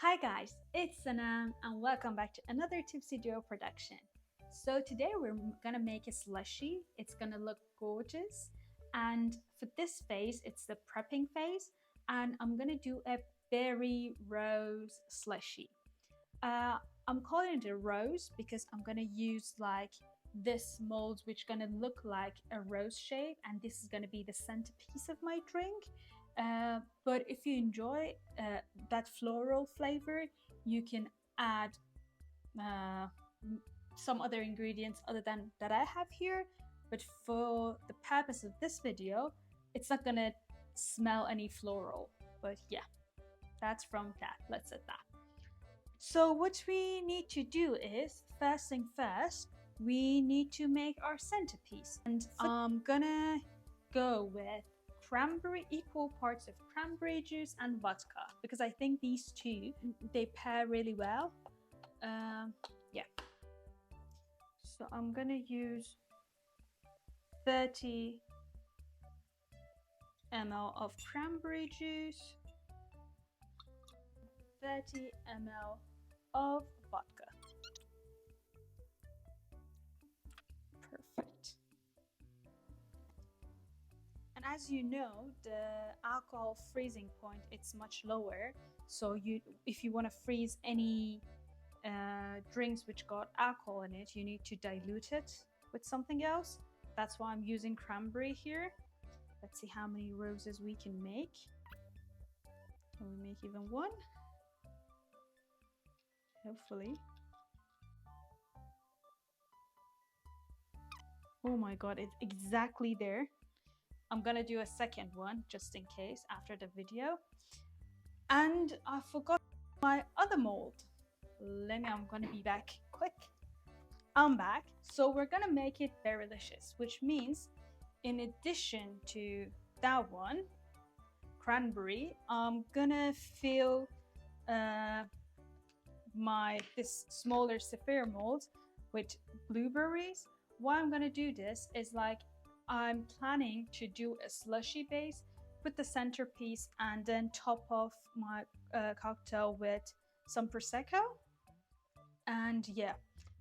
Hi guys, it's Sanam and welcome back to another Tipsy Duo production. So today we're gonna make a slushie. It's gonna look gorgeous, and for this phase it's the prepping phase, and I'm gonna do a berry rose slushie. Uh, I'm calling it a rose because I'm gonna use like this mold which gonna look like a rose shape, and this is gonna be the centerpiece of my drink. But if you enjoy that floral flavor, you can add uh, some other ingredients other than that I have here. But for the purpose of this video, it's not gonna smell any floral. But yeah, that's from that. Let's set that. So what we need to do is, first thing first, we need to make our centerpiece. And I'm gonna go with equal parts of cranberry juice and vodka, because I think these two, they pair really well. Yeah. So I'm gonna use 30 ml of cranberry juice, 30 ml of vodka. Perfect. And as you know, the alcohol freezing point, it's much lower. So if you want to freeze any drinks which got alcohol in it, you need to dilute it with something else. That's why I'm using cranberry here. Let's see how many roses we can make. Can we make even one? Hopefully. Oh my god, it's exactly there. I'm gonna do a second one just in case after the video. And I forgot my other mold. I'm gonna be back quick. I'm back. So we're gonna make it very delicious, which means in addition to that one, cranberry, I'm gonna fill this smaller sapphire mold with blueberries. Why I'm gonna do this is like I'm planning to do a slushy base with the centerpiece and then top off my cocktail with some prosecco. And yeah,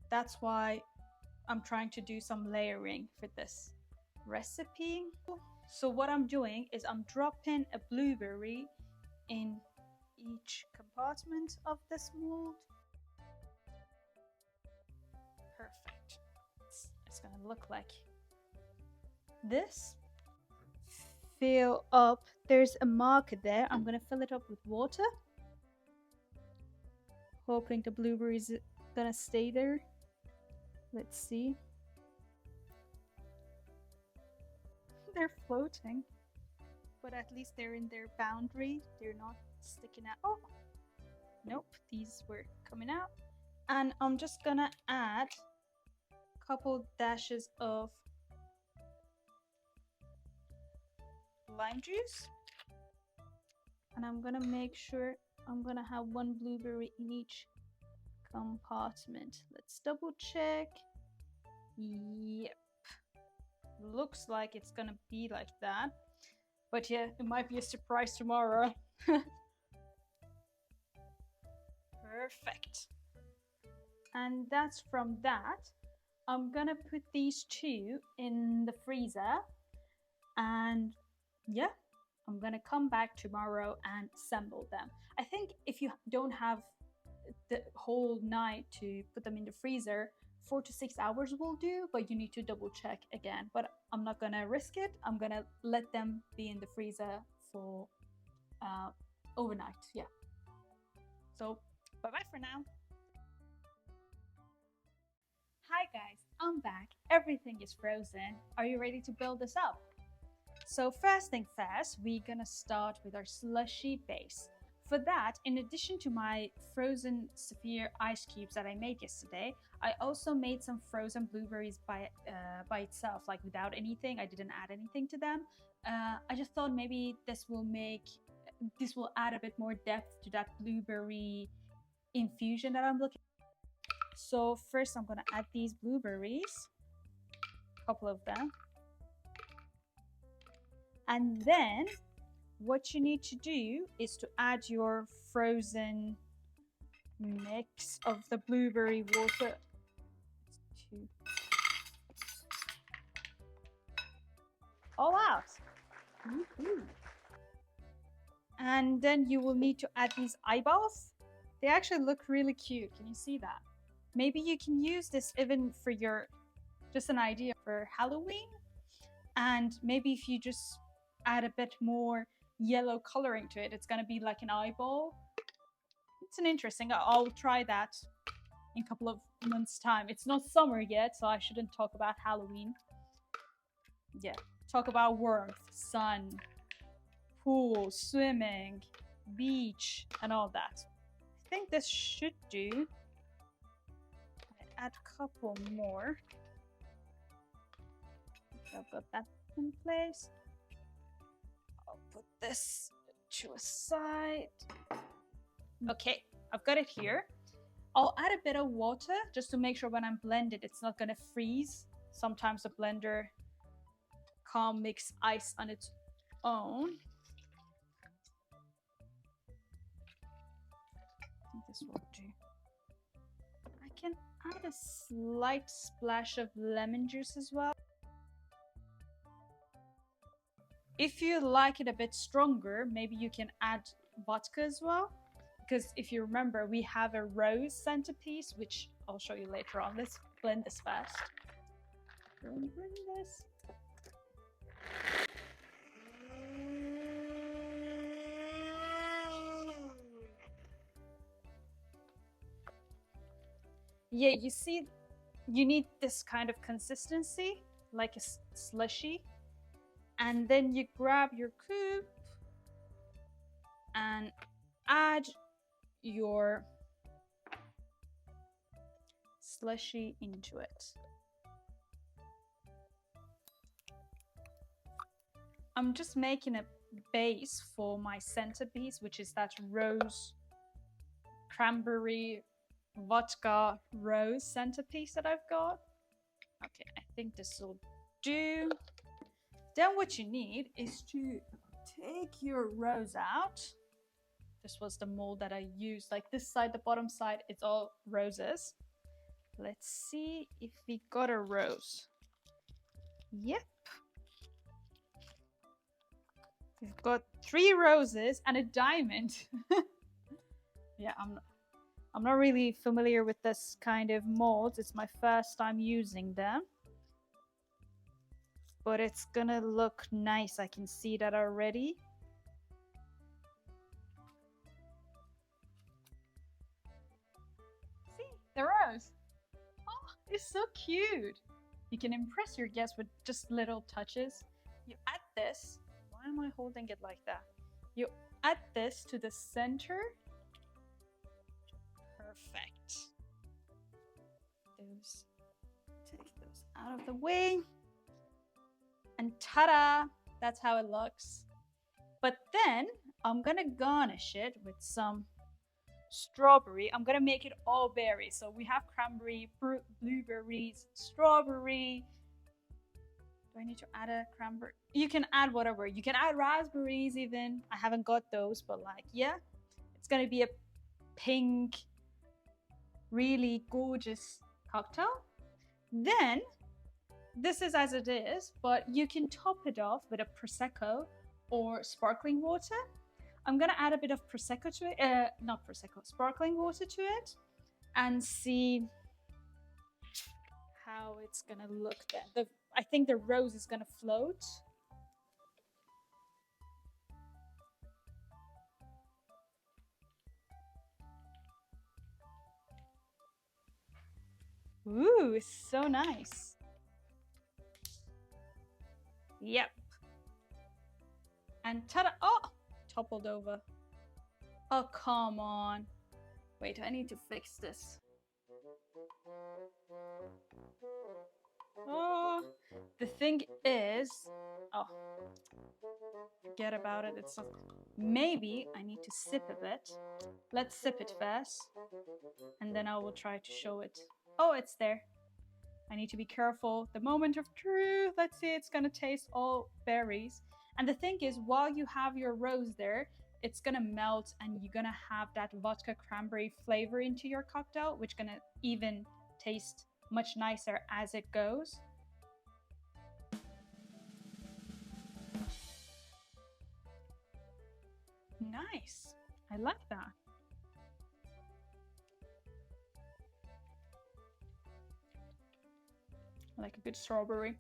that's why I'm trying to do some layering for this recipe. So what I'm doing is I'm dropping a blueberry in each compartment of this mold. Perfect. It's gonna look like this. Fill up, there's a marker there. I'm gonna fill it up with water, hoping the blueberries are gonna stay there. Let's see. They're floating, but at least they're in their boundary. They're not sticking out. Oh, nope, these were coming out. And I'm just gonna add a couple dashes of lime juice, and I'm gonna make sure I'm gonna have one blueberry in each compartment. Let's double check. Yep, looks like it's gonna be like that, but yeah, it might be a surprise tomorrow. Perfect. And that's from that. I'm gonna put these two in the freezer, and yeah, I'm gonna come back tomorrow and assemble them. I think if you don't have the whole night to put them in the freezer, 4 to 6 hours will do, but you need to double check again. But I'm not gonna risk it. I'm gonna let them be in the freezer for overnight. Yeah. So bye bye for now. Hi guys, I'm back. Everything is frozen. Are you ready to build this up? So first thing first, we're gonna start with our slushy base. For that, in addition to my frozen sapphire ice cubes that I made yesterday, I also made some frozen blueberries by itself, like without anything. I didn't add anything to them. I just thought maybe this will add a bit more depth to that blueberry infusion that I'm looking. So first I'm gonna add these blueberries, a couple of them. And then what you need to do is to add your frozen mix of the blueberry water. Two. All out. And then you will need to add these eyeballs. They actually look really cute. Can you see that? Maybe you can use this even for your, just an idea for Halloween. And maybe if you just add a bit more yellow coloring to it, it's gonna be like an eyeball. It's an interesting, I'll try that in a couple of months' time. It's not summer yet, so I shouldn't talk about Halloween. Yeah, talk about warmth, sun, pool, swimming, beach, and all that. I think this should do. Add a couple more. I've got that in place. I'll put this to a side. Okay, I've got it here. I'll add a bit of water just to make sure when I'm blended it's not gonna freeze. Sometimes a blender can't mix ice on its own. I think this will do. I can add a slight splash of lemon juice as well. If you like it a bit stronger, maybe you can add vodka as well. Because if you remember, we have a rose centerpiece, which I'll show you later on. Let's blend this fast. Blend this. Yeah, you see, you need this kind of consistency, like a slushy. And then you grab your coupe and add your slushy into it. I'm just making a base for my centerpiece, which is that rose, cranberry, vodka rose centerpiece that I've got. Okay, I think this will do. Then what you need is to take your rose out. This was the mold that I used. Like this side, the bottom side, it's all roses. Let's see if we got a rose. Yep. We've got 3 roses and a diamond. Yeah, I'm not really familiar with this kind of molds. It's my first time using them. But it's gonna look nice. I can see that already. See, the rose. Oh, it's so cute. You can impress your guests with just little touches. You add this. Why am I holding it like that? You add this to the center. Perfect. Take those out of the way. And ta-da! That's how it looks. But then I'm gonna garnish it with some strawberry. I'm gonna make it all berries. So we have cranberry, blueberries, strawberry. Do I need to add a cranberry? You can add whatever. You can add raspberries even. I haven't got those, but like, yeah. It's gonna be a pink, really gorgeous cocktail. Then, this is as it is, but you can top it off with a prosecco or sparkling water. I'm gonna add a bit of prosecco to it, not prosecco, sparkling water to it, and see how it's gonna look then. I think the rose is gonna float. Ooh, it's so nice. Yep. And ta-da! Oh, toppled over. Oh, come on. Wait, I need to fix this. Oh, the thing is, oh, forget about it. It's not, maybe I need to sip a bit. Let's sip it first, and then I will try to show it. Oh, it's there. I need to be careful. The moment of truth. Let's see, it's gonna taste all berries. And the thing is, while you have your rose there, it's gonna melt and you're gonna have that vodka cranberry flavor into your cocktail, which gonna even taste much nicer as it goes. Nice. I like that. I like a good strawberry.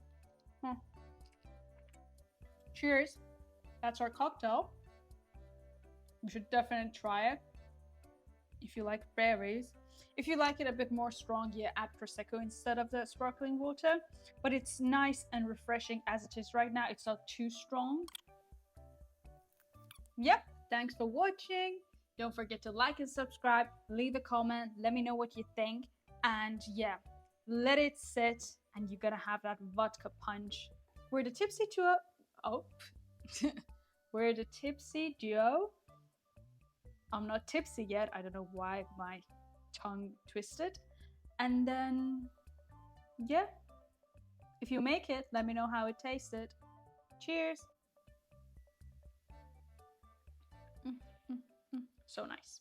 Cheers. That's our cocktail. You should definitely try it if you like berries. If you like it a bit more strong, yeah, add prosecco instead of the sparkling water. But it's nice and refreshing as it is right now. It's not too strong. Yep, thanks for watching. Don't forget to like and subscribe, leave a comment, let me know what you think. And yeah, let it sit and you're gonna have that vodka punch. We're the Tipsy Duo. Oh, we're the Tipsy Duo. I'm not tipsy yet. I don't know why my tongue twisted. And then, yeah, if you make it, let me know how it tasted. Cheers. So nice.